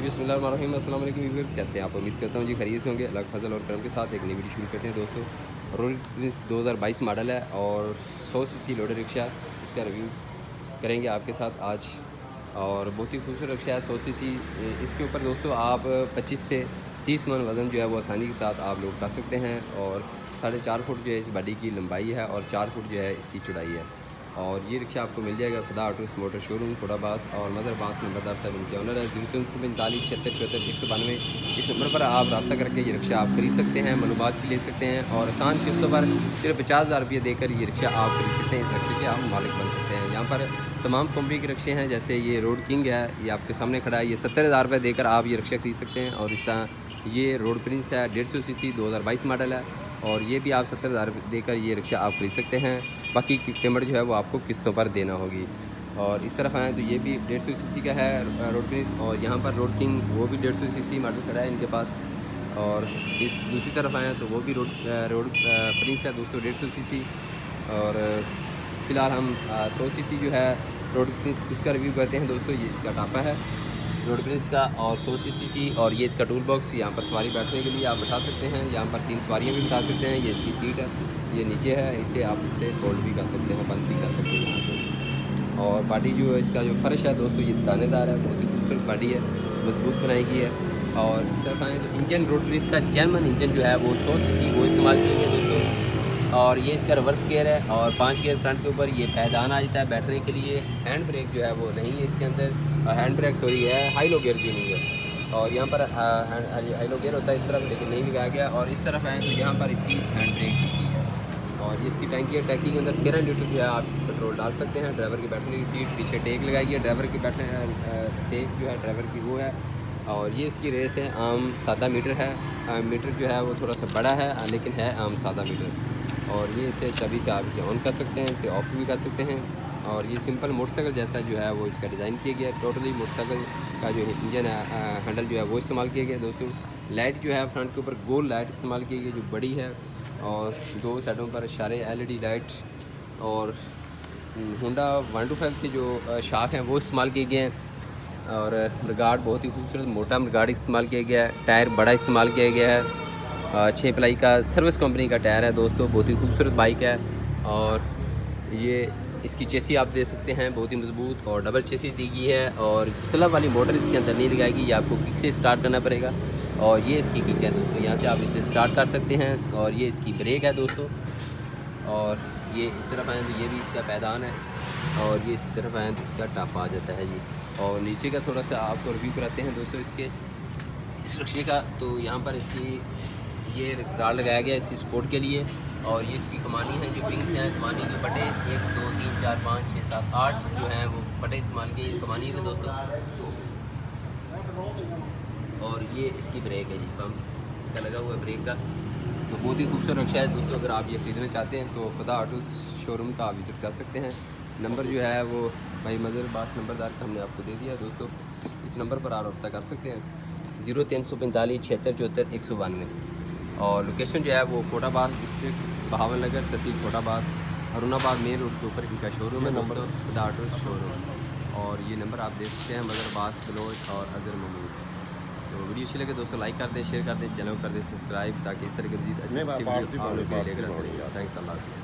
जी बिस्मिल्लाहिर्रहमानिर्रहीम, अस्सलाम वालेकुम व्यूअर्स, कैसे हैं आप? उम्मीद करता हूँ जी खैरियत से होंगे। अल्लाह के फजल और करम के साथ एक नई वीडियो शुरू करते हैं दोस्तों। रोड प्रिंस 2022 मॉडल है और 100 सीसी लोडर रिक्शा, इसका रिव्यू करेंगे आपके साथ आज। और बहुत ही खूबसूरत रिक्शा है 100 सीसी। इसके ऊपर दोस्तों आप 25 से 30 मन वज़न जो है वो आसानी के साथ आप लोग उठा सकते हैं। और 4.5 फुट जो है इस बॉडी की लंबाई है और 4 फुट जो है इसकी चौड़ाई है। और ये रिक्शा आपको मिल जाएगा फ़िदा ऑटोस मोटर शोरूम कोडाबास, और मदर बास नंबरदार साहब इनके ऑनर है। 0345 76 74 192। इस नंबर पर आप रब्ता करके ये रिक्शा आप खरीद सकते हैं, मालूमात भी ले सकते हैं और आसान किस्तों पर सिर्फ 50,000 रुपये देकर ये रिक्शा आप खरीद सकते हैं। इस रिक्शे के आप मालिक बन सकते हैं। यहाँ पर तमाम कंपनी के रिक्शे हैं, जैसे ये रोड किंग है, ये आपके सामने खड़ा है। ये 70,000 रुपये देकर आप ये रिक्शा खरीद सकते हैं। और इस तरह ये रोड प्रिंस है 150 सीसी 2022 मॉडल है, और ये भी आप 70,000 देकर ये रिक्शा आप खरीद सकते हैं। बाकी की पेमेंट जो है वो आपको किस्तों पर देना होगी। और इस तरफ आएँ तो ये भी 150 सीसी का है रोड प्रिंस, और यहाँ पर रोड किंग वो भी 150 सीसी मॉडल खड़ा है इनके पास। और इस दूसरी तरफ आएँ तो वो भी रोड प्रिंस है दोस्तों 150 सीसी। और फ़िलहाल हम 100 सीसी जो है रोड प्रिंस उसका रिव्यू करते हैं दोस्तों। ये इसका टापा है रोड प्रिंस का और 100 सीसी, और ये इसका टूल बॉक्स। यहाँ पर सवारी बैठने के लिए आप बैठा सकते हैं। यहाँ पर 3 सवारियाँ भी बैठा सकते हैं। ये इसकी सीट है, ये नीचे है, इसे आप इसे फोल्ड भी कर सकते हैं, बंद भी कर सकते हैं यहाँ से। और बॉडी जो है इसका जो फर्श है दोस्तों ये दानेदार है, बहुत ही खूबसूरत बॉडी है, मजबूत बनाई गई है। और इस तरफ आएँ तो इंजन रोड प्रिंस का जर्मन इंजन जो है वो 100 सीसी वो इस्तेमाल किया गया दोस्तों। और ये इसका रिवर्स गियर है और 5 गियर फ्रंट के ऊपर ये पैदान आ जाता है बैठने के लिए। हैंड ब्रेक जो है वो नहीं है इसके अंदर, हैंड ब्रेक सॉरी है, हाई लो गियर जो नहीं है। और यहाँ पर हाई लो गियर होता है इस तरफ, लेकिन नहीं लगाया गया। और इस तरफ आए तो यहाँ पर इसकी हैंड ब्रेक की है। और ये इसकी टैंकी है, टैंकी के अंदर 13 लीटर जो है आप पेट्रोल डाल सकते हैं। ड्राइवर की बैठने की सीट पीछे टेक लगाई गई है, ड्राइवर की बैठने टेक जो है ड्राइवर की वो है। और ये इसकी रेस है आम सादा मीटर है। मीटर जो है वो थोड़ा सा बड़ा है लेकिन है आम सादा मीटर। और ये इसे चाबी से आप इसे ऑन कर सकते हैं, इसे ऑफ भी कर सकते हैं। और ये सिंपल मोटरसाइकिल जैसा जो है वो इसका डिज़ाइन किया गया है। टोटली मोटरसाइकिल का जो इंजन है हैंडल जो है वो इस्तेमाल किया गया है दोस्तों। लाइट जो है फ्रंट के ऊपर गोल लाइट इस्तेमाल की गई जो बड़ी है, और 2 साइडों पर इशारे LED लाइट। और होंडा 125 के जो शाख हैं वो इस्तेमाल किए गए हैं। और मडगार्ड बहुत ही खूबसूरत मोटा मडगार्ड इस्तेमाल किया गया है। टायर बड़ा इस्तेमाल किया गया है, 6 प्लाई का सर्विस कंपनी का टायर है दोस्तों। बहुत ही खूबसूरत बाइक है। और ये इसकी चेसी आप दे सकते हैं, बहुत ही मजबूत और डबल चेसी दी गई है। और स्लब वाली मोटर इसके अंदर नहीं लगाएगी, ये आपको किक से स्टार्ट करना पड़ेगा। और ये इसकी किक है दोस्तों, यहाँ से आप इसे स्टार्ट कर सकते हैं। और ये इसकी ब्रेक है दोस्तों। और ये इस तरफ आएँ तो ये भी इसका पैदान है, और ये इस तरफ आएँ तो इसका टापा आ जाता है जी। और नीचे का थोड़ा सा आपको रिव्यू कराते हैं दोस्तों इसके इस रिक्शे का। तो यहाँ पर इसकी ये राड लगाया गया इसकी सपोर्ट के लिए। और ये इसकी कमानी है जो पिंक्स हैं, कमानी के पटे 1 2 3 4 5 6 7 8 जो हैं वो पटे इस्तेमाल किए कमानी के दोस्तों। और ये इसकी ब्रेक है जी, पंप इसका लगा हुआ है ब्रेक का। तो बहुत ही खूबसूरत रिक्शा है दोस्तों। अगर आप ये ख़रीदना चाहते हैं तो फ़िदा ऑटो शोरूम का आप विज़िट कर सकते हैं। नंबर जो है वो भाई मदर बास नंबरदार का हमने आपको दे दिया दोस्तों। इस नंबर पर आप रब्ता कर सकते हैं 0345 76 74 192। और लोकेशन जो है वो कोटाबास डिस्ट्रिक्ट बहावन नगर तहसील कोटाबास अरुणाबाद मेन रोड के ऊपर इनका शोरूम है नंबर फ़िदा ऑटो शोरूम। और ये नंबर आप देख सकते हैं मदर बास बलोच और अजहर महमूद। तो वीडियो अच्छी लगे दोस्तों लाइक कर दें, शेयर कर दें, चैनल कर दें सब्सक्राइब, ताकि इस तरह के मजीद अच्छी वीडियो आप लोग के लिए लेकर आते रहें। थैंक्स अल्लाह।